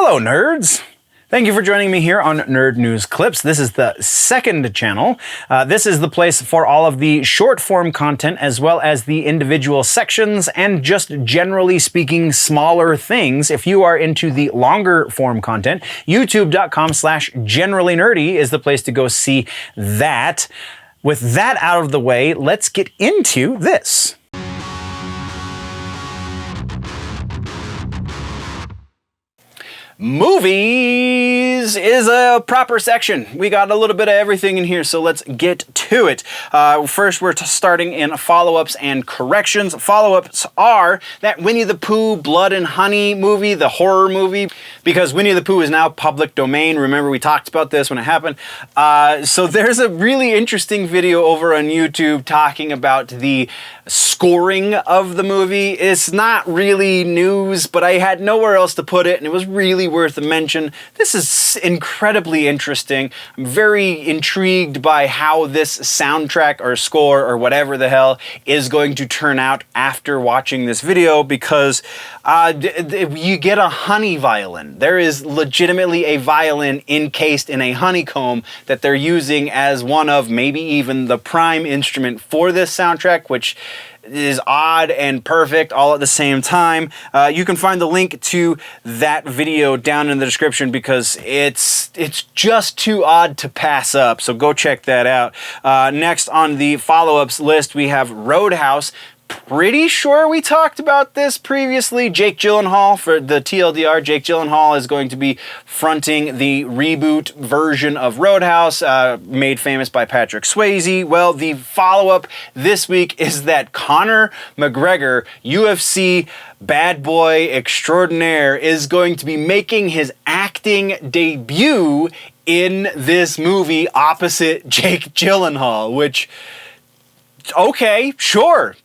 Hello, nerds! Thank you for joining me here on Nerd News Clips. This is the second channel. This is the place for all of the short-form content as well as the individual sections and just generally speaking smaller things. If you are into the longer form content, youtube.com/generallynerdy is the place to go see that. With that out of the way, let's get into this. Movies is a proper section. We got a little bit of everything in here, so let's get to it. First, we're starting in follow-ups and corrections. Follow-ups are that Winnie the Pooh Blood and Honey movie, the horror movie, because Winnie the Pooh is now public domain. Remember, we talked about this when it happened. So there's a really interesting video over on YouTube talking about the scoring of the movie. It's not really news, but I had nowhere else to put it, and it was really worth a mention. This is incredibly interesting. I'm very intrigued by how this soundtrack or score or whatever the hell is going to turn out after watching this video, because you get a honey violin. There is legitimately a violin encased in a honeycomb that they're using as one of maybe even the prime instrument for this soundtrack, which is odd and perfect all at the same time. You can find the link to that video down in the description because it's just too odd to pass up, so go check that out. Next on the follow-ups list, we have Roadhouse. Pretty sure we talked about this previously. Jake Gyllenhaal, for the TLDR, Jake Gyllenhaal is going to be fronting the reboot version of Roadhouse, made famous by Patrick Swayze. Well, the follow-up this week is that Conor McGregor, UFC bad boy extraordinaire, is going to be making his acting debut in this movie opposite Jake Gyllenhaal, which, okay, sure.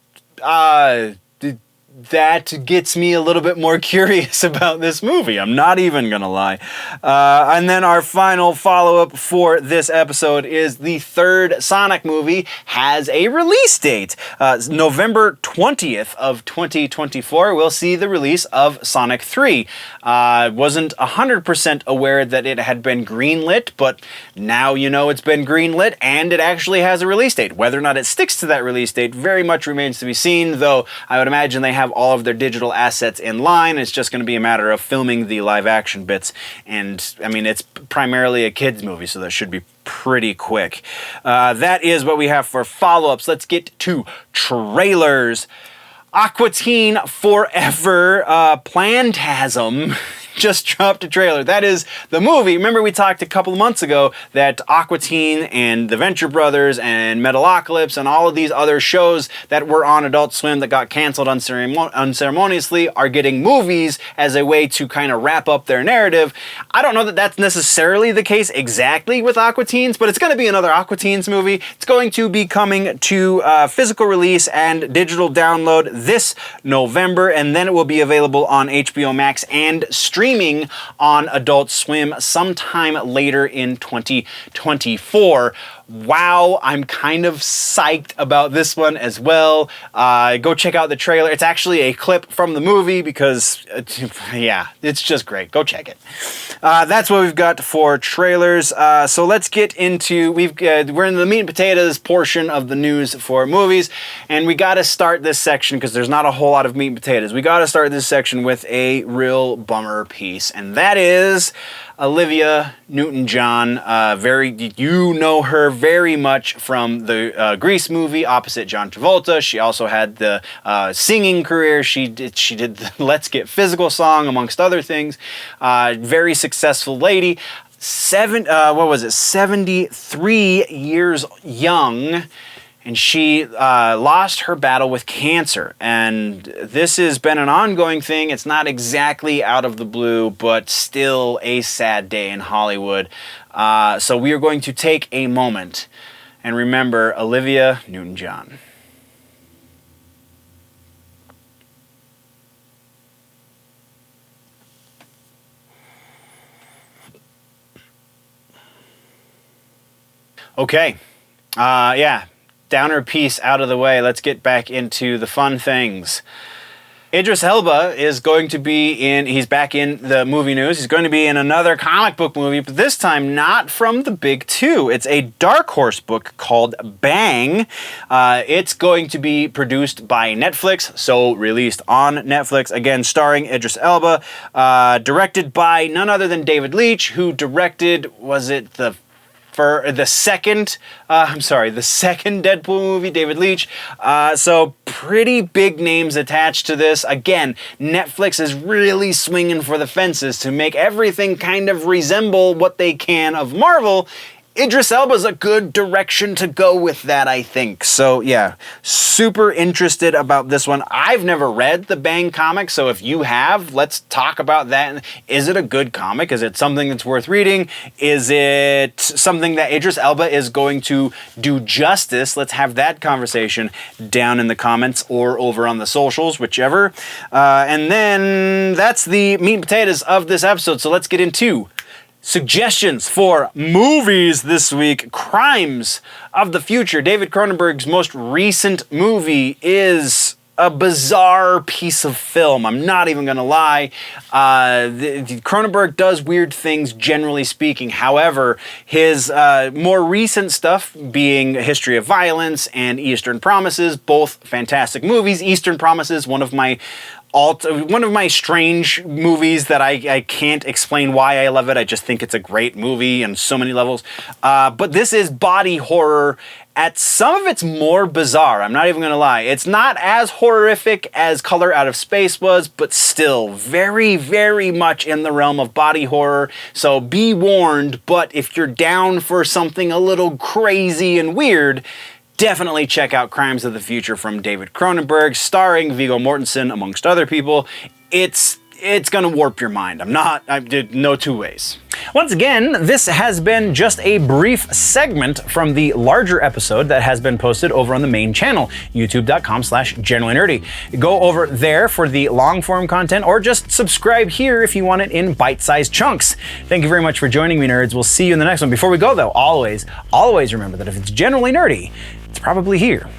That gets me a little bit more curious about this movie. I'm not even gonna lie. And then our final follow-up for this episode is the third Sonic movie has a release date. November 20th of 2024, we'll see the release of Sonic 3. Wasn't 100% aware that it had been greenlit, but now you know it's been greenlit and it actually has a release date. Whether or not it sticks to that release date very much remains to be seen, though I would imagine they have all of their digital assets in line. It's just going to be a matter of filming the live action bits, and I mean, it's primarily a kids movie, so that should be pretty quick. That is what we have for follow-ups. Let's get to trailers. Aqua Teen Forever Plantasm just dropped a trailer. That is the movie. Remember, we talked a couple of months ago that Aqua Teen and the Venture Brothers and Metalocalypse and all of these other shows that were on Adult Swim that got canceled unceremoniously are getting movies as a way to kind of wrap up their narrative. I don't know that that's necessarily the case exactly with Aqua Teens, but it's going to be another Aqua Teens movie. It's going to be coming to physical release and digital download this November, and then it will be available on HBO Max and streaming on Adult Swim sometime later in 2024. Wow, I'm kind of psyched about this one as well. Go check out the trailer. It's actually a clip from the movie because, yeah, it's just great. Go check it. That's what we've got for trailers. So let's get into, we're in the meat and potatoes portion of the news for movies, and we got to start this section because there's not a whole lot of meat and potatoes. We got to start this section with a real bummer piece, and that is Olivia Newton-John. You know her very much from the Grease movie opposite John Travolta. She also had the singing career. She did the Let's Get Physical song, amongst other things. Very successful lady. 73 years young. And she lost her battle with cancer. And this has been an ongoing thing. It's not exactly out of the blue, but still a sad day in Hollywood. So we are going to take a moment and remember Olivia Newton-John. Okay. Yeah. Downer piece out of the way, let's get back into the fun things. Idris Elba is going to be he's back in the movie news. He's going to be in another comic book movie, but this time not from the big two. It's a Dark Horse book called Bang. It's going to be produced by Netflix, so released on Netflix. Again, starring Idris Elba, directed by none other than David Leitch, who directed, the second Deadpool movie, David Leitch. So pretty big names attached to this. Again, Netflix is really swinging for the fences to make everything kind of resemble what they can of Marvel. Idris Elba's a good direction to go with that, I think. So yeah, super interested about this one. I've never read the Bang comic, so if you have, let's talk about that. Is it a good comic? Is it something that's worth reading? Is it something that Idris Elba is going to do justice? Let's have that conversation down in the comments or over on the socials, whichever. And then that's the meat and potatoes of this episode, so let's get into suggestions for movies this week. Crimes of the Future. David Cronenberg's most recent movie is a bizarre piece of film. I'm not even gonna lie. Cronenberg does weird things, generally speaking. However, his more recent stuff, being History of Violence and Eastern Promises, both fantastic movies. Eastern Promises, one of my strange movies that I can't explain why I love it. I just think it's a great movie on so many levels. But this is body horror. At some of it's more bizarre, I'm not even gonna lie. It's not as horrific as Color Out of Space was, but still very, very much in the realm of body horror. So be warned, but if you're down for something a little crazy and weird, definitely check out Crimes of the Future from David Cronenberg, starring Viggo Mortensen, amongst other people. It's gonna warp your mind. I did no two ways. Once again, this has been just a brief segment from the larger episode that has been posted over on the main channel, youtube.com/generallynerdy. Go over there for the long form content, or just subscribe here if you want it in bite-sized chunks. Thank you very much for joining me, nerds. We'll see you in the next one. Before we go though, always remember that if it's generally nerdy, it's probably here.